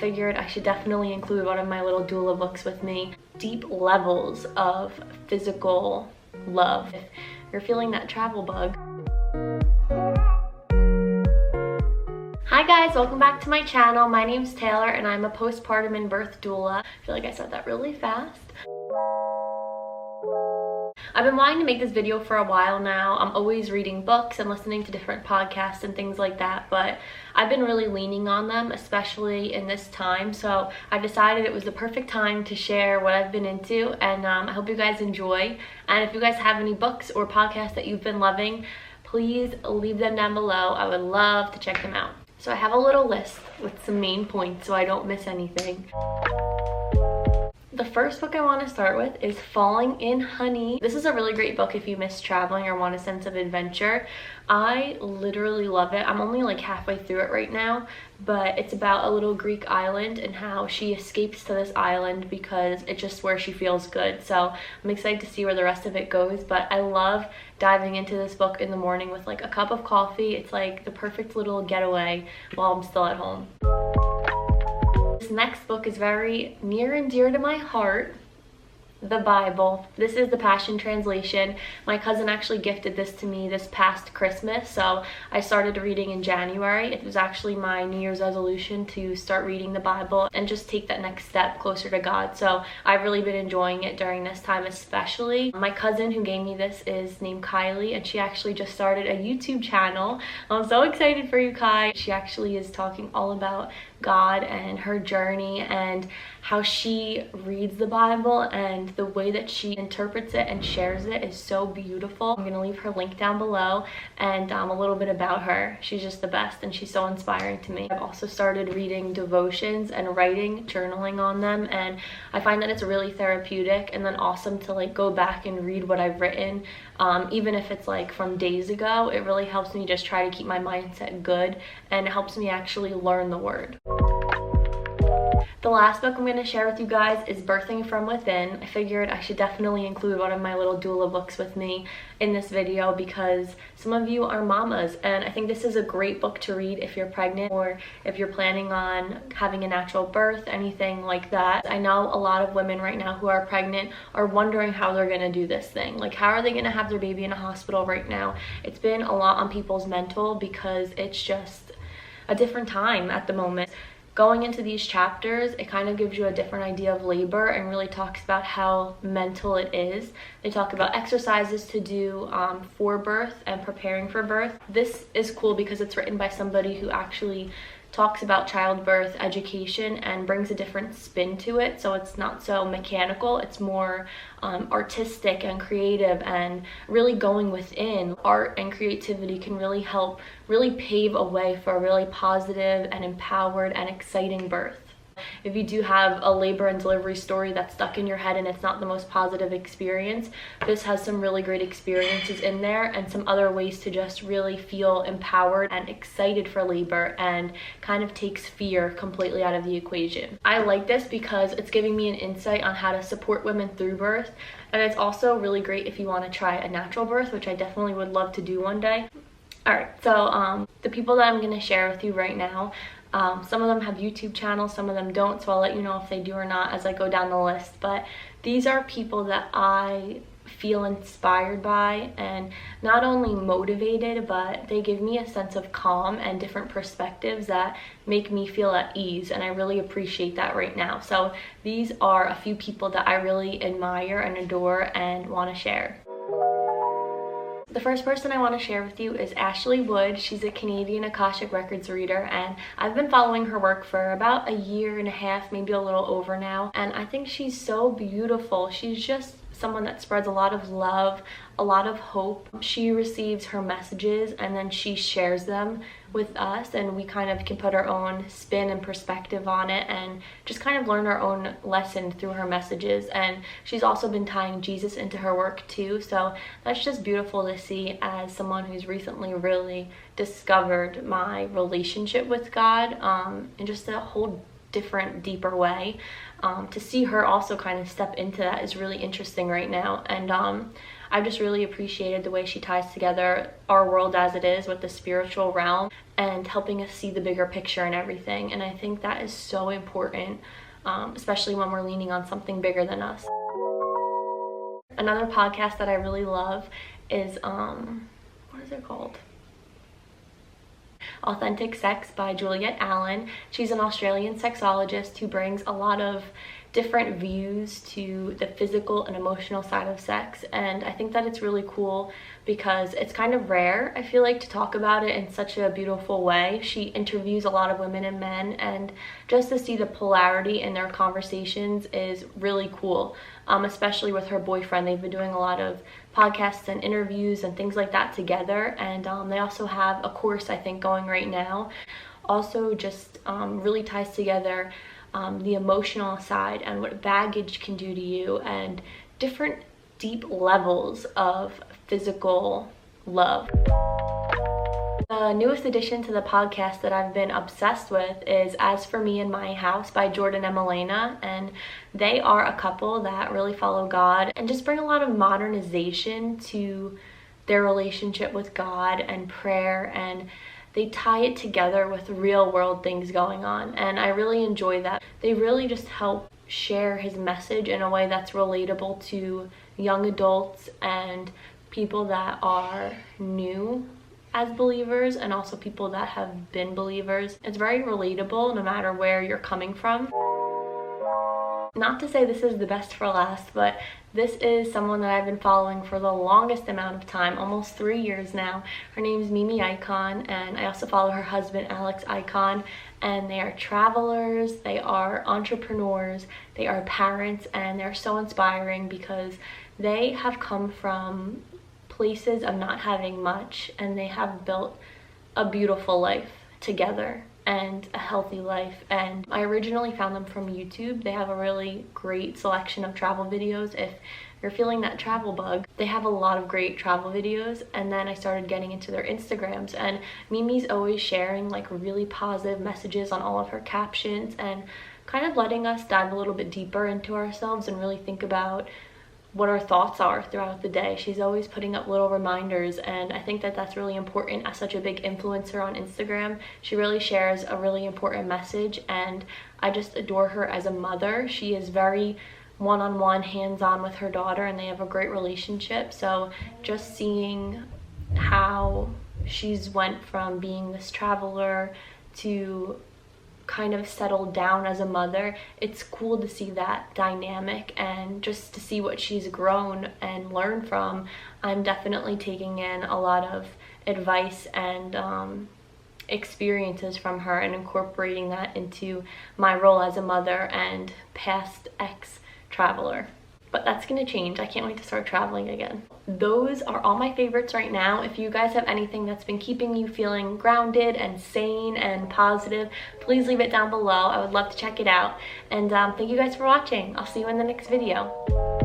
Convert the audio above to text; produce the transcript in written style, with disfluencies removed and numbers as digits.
figured I should definitely include one of my little doula books with me. Deep levels of physical love. If you're feeling that travel bug. Hi guys, welcome back to my channel. My name's Taylar and I'm a postpartum and birth doula. I feel like I said that really fast. I've been wanting to make this video for a while now. I'm always reading books and listening to different podcasts and things like that, but I've been really leaning on them, especially in this time. So I decided it was the perfect time to share what I've been into, and I hope you guys enjoy. And if you guys have any books or podcasts that you've been loving, please leave them down below. I would love to check them out. So I have a little list with some main points so I don't miss anything. The first book I want to start with is Falling in Honey. This is a really great book if you miss traveling or want a sense of adventure. I literally love it. I'm only like halfway through it right now, but it's about a little Greek island and how she escapes to this island because it's just where she feels good. So I'm excited to see where the rest of it goes, but I love diving into this book in the morning with like a cup of coffee. It's like the perfect little getaway while I'm still at home. This next book is very near and dear to my heart, the Bible. This is the Passion Translation. My cousin actually gifted this to me this past Christmas, so I started reading in January. It was actually my New Year's resolution to start reading the Bible and just take that next step closer to God. So I've really been enjoying it during this time especially. My cousin who gave me this is named Kylie, and she actually just started a YouTube channel. I'm so excited for you, Kai. She actually is talking all about God and her journey and how she reads the Bible, and the way that she interprets it and shares it is so beautiful. I'm gonna leave her link down below and a little bit about her. She's just the best and she's so inspiring to me. I've also started reading devotions and writing, journaling on them, and I find that it's really therapeutic and then awesome to like go back and read what I've written. Even if it's like from days ago, it really helps me just try to keep my mindset good, and it helps me actually learn the word. The last book I'm going to share with you guys is Birthing from Within. I figured I should definitely include one of my little doula books with me in this video because some of you are mamas, and I think this is a great book to read if you're pregnant or if you're planning on having a natural birth, anything like that. I know a lot of women right now who are pregnant are wondering how they're going to do this thing. Like, how are they going to have their baby in a hospital right now? It's been a lot on people's mental because it's just a different time at the moment. Going into these chapters, it kind of gives you a different idea of labor and really talks about how mental it is. They talk about exercises to do for birth and preparing for birth. This is cool because it's written by somebody who actually talks about childbirth education and brings a different spin to it, so it's not so mechanical. It's more artistic and creative and really going within. Art and creativity can really help really pave a way for a really positive and empowered and exciting birth. If you do have a labor and delivery story that's stuck in your head and it's not the most positive experience, this has some really great experiences in there and some other ways to just really feel empowered and excited for labor, and kind of takes fear completely out of the equation. I like this because it's giving me an insight on how to support women through birth, and it's also really great if you want to try a natural birth, which I definitely would love to do one day. Alright, so the people that I'm going to share with you right now, some of them have YouTube channels, some of them don't, so I'll let you know if they do or not as I go down the list. But these are people that I feel inspired by and not only motivated, but they give me a sense of calm and different perspectives that make me feel at ease, and I really appreciate that right now. So these are a few people that I really admire and adore and want to share. The first person I want to share with you is Ashley Wood. She's a Canadian Akashic Records reader, and I've been following her work for about a year and a half, maybe a little over now, and I think she's so beautiful. She's just someone that spreads a lot of love, a lot of hope. She receives her messages and then she shares them with us, and we kind of can put our own spin and perspective on it and just kind of learn our own lesson through her messages. And she's also been tying Jesus into her work too, so that's just beautiful to see as someone who's recently really discovered my relationship with God in just a whole different, deeper way. To see her also kind of step into that is really interesting right now. And I just really appreciated the way she ties together our world as it is with the spiritual realm and helping us see the bigger picture and everything. And I think that is so important, especially when we're leaning on something bigger than us. Another podcast that I really love is, what is it called? Authentic Sex by Juliet. She's an Australian sexologist who brings a lot of different views to the physical and emotional side of sex, and I think that it's really cool because it's kind of rare, I feel like, to talk about it in such a beautiful way. She interviews a lot of women and men, and just to see the polarity in their conversations is really cool, especially with her boyfriend. They've been doing a lot of podcasts and interviews and things like that together, and they also have a course, I think, going right now. Also just really ties together the emotional side and what baggage can do to you and different deep levels of physical love. The newest addition to the podcast that I've been obsessed with is As For Me in My House by Jordan and Milena, and they are a couple that really follow God and just bring a lot of modernization to their relationship with God and prayer, and they tie it together with real world things going on, and I really enjoy that. They really just help share his message in a way that's relatable to young adults and people that are new as believers and also people that have been believers. It's very relatable no matter where you're coming from. Not to say this is the best for last, but this is someone that I've been following for the longest amount of time, almost 3 years now. Her name is Ikonn, and I also follow her husband, Alex Ikonn, and they are travelers, they are entrepreneurs, they are parents, and they're so inspiring because they have come from places of not having much, and they have built a beautiful life together and a healthy life. And I originally found them from YouTube. They have a really great selection of travel videos. If you're feeling that travel bug, they have a lot of great travel videos. And then I started getting into their Instagrams, and Mimi's always sharing like really positive messages on all of her captions and kind of letting us dive a little bit deeper into ourselves and really think about what our thoughts are throughout the day. She's always putting up little reminders, and I think that that's really important. As such a big influencer on Instagram, she really shares a really important message, and I just adore her as a mother. She is very one-on-one, hands-on with her daughter, and they have a great relationship. So just seeing how she's went from being this traveler to kind of settled down as a mother, it's cool to see that dynamic and just to see what she's grown and learned from. I'm definitely taking in a lot of advice and experiences from her and incorporating that into my role as a mother and past ex-traveler. But that's gonna change. I can't wait to start traveling again. Those are all my favorites right now. If you guys have anything that's been keeping you feeling grounded and sane and positive, please leave it down below. I would love to check it out. And thank you guys for watching. I'll see you in the next video.